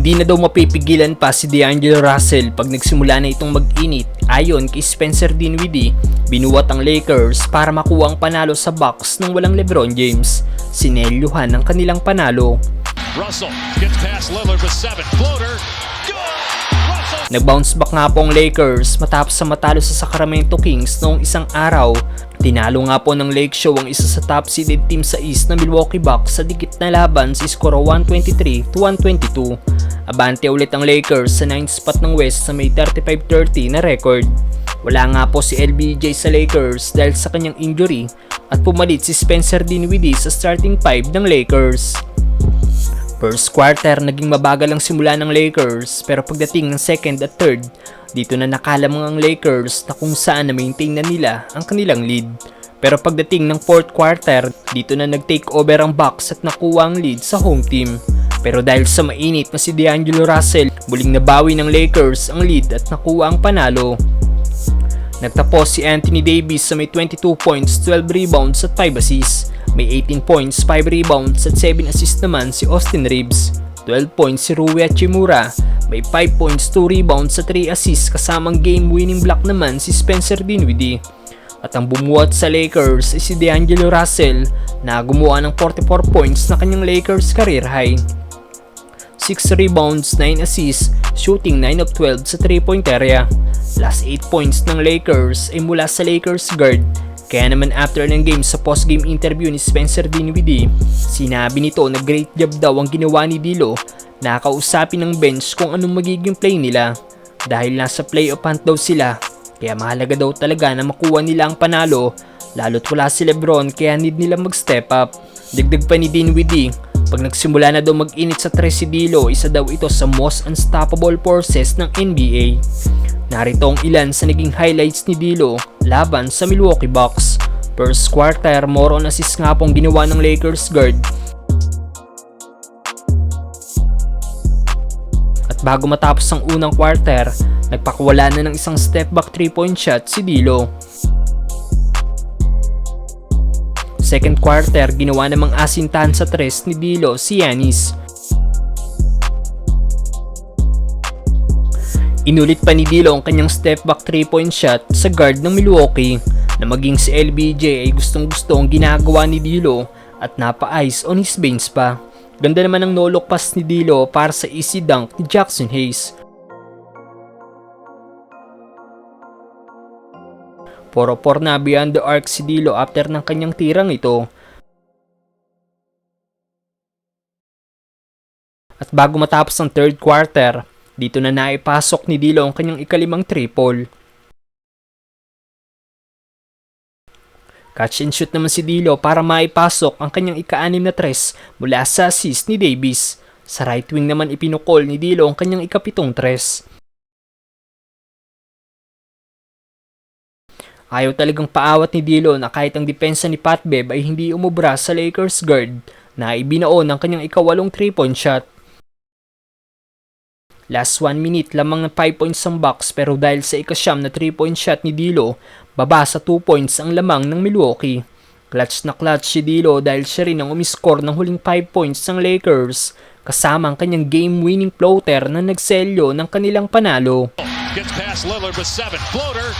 Hindi na daw mapipigilan pa si D'Angelo Russell pag nagsimula na itong mag-init. Ayon kay Spencer Dinwiddie, binuwat ang Lakers para makuha ang panalo sa Bucks nang walang LeBron James. Sinelyuhan ang kanilang panalo. Russell gets past Lillard with 7 floater. Nag-bounce back nga po ang Lakers matapos sa matalo sa Sacramento Kings noong isang araw. Tinalo nga po ng Lake Show ang isa sa top seeded team sa East na Milwaukee Bucks sa dikit na laban sa skoro 123-122. Abante ulit ang Lakers sa 9th spot ng West sa may 35-30 na record. Wala nga po si LBJ sa Lakers dahil sa kanyang injury at pumalit si Spencer Dinwiddie sa starting 5 ng Lakers. First quarter, naging mabagal ang simula ng Lakers pero pagdating ng second at third, dito na nakalamang ang Lakers na kung saan na-maintain na nila ang kanilang lead. Pero pagdating ng fourth quarter, dito na nag-take over ang Bucks at nakuha ang lead sa home team. Pero dahil sa mainit na si D'Angelo Russell, muling nabawi ng Lakers ang lead at nakuha ang panalo. Nagtapos si Anthony Davis sa may 22 points, 12 rebounds at 5 assists. May 18 points, 5 rebounds at 7 assists naman si Austin Reeves. 12 points si Rui Hachimura. May 5 points, 2 rebounds at 3 assists kasamang game-winning block naman si Spencer Dinwiddie. At ang bumuhat sa Lakers ay si D'Angelo Russell na gumawa ng 44 points na kanyang Lakers career high. 6 rebounds, 9 assists, shooting 9 of 12 sa 3-point area. Last 8 points ng Lakers ay mula sa Lakers guard. Kaya naman after ng game sa post-game interview ni Spencer Dinwiddie, sinabi nito na great job daw ang ginawa ni D'Lo na kausapin ng bench kung anong magiging play nila. Dahil nasa playoff hunt daw sila, kaya mahalaga daw talaga na makuha nila ang panalo, lalo't wala si LeBron kaya need nila mag-step up. Dagdag pa ni Dinwiddie, pag nagsimula na daw mag-init sa tres si D'Lo, isa daw ito sa most unstoppable forces ng NBA. Narito ang ilan sa naging highlights ni D'Lo laban sa Milwaukee Bucks. First quarter, more on assist nga pong ginawa ng Lakers guard. At bago matapos ang unang quarter, nagpakuwala na ng isang step back 3-point shot si D'Lo. Second quarter, ginawa namang asintahan sa tres ni D'Lo si Giannis. Inulit pa ni D'Lo ang kanyang step back 3-point shot sa guard ng Milwaukee na maging si LBJ ay gustong-gusto ang ginagawa ni D'Lo at napa-ice on his veins pa. Ganda naman ang no-look pass ni D'Lo para sa easy dunk ni Jackson Hayes. 4-4 na beyond the arc si D'Lo after ng kanyang tirang ito. At bago matapos ang third quarter, dito na naipasok ni D'Lo ang kanyang ikalimang triple. Catch and shoot naman si D'Lo para maipasok ang kanyang ika-6 na tres mula sa assist ni Davis. Sa right wing naman ipinukol ni D'Lo ang kanyang ika-7 tres. Ayaw talagang paawat ni D'Lo na kahit ang depensa ni Pat Bev ay hindi umubra sa Lakers guard na ibinaon ang kanyang ika-8 3-point shot. Last 1 minute lamang ng 5 points ang Bucks pero dahil sa ika-9 na 3-point shot ni D'Lo, baba sa 2 points ang lamang ng Milwaukee. Clutch na clutch si D'Lo dahil siya rin ang umiscore ng huling 5 points ng Lakers kasama ang kanyang game-winning floater na nagselyo ng kanilang panalo. Gets past Lillard with 7 floater.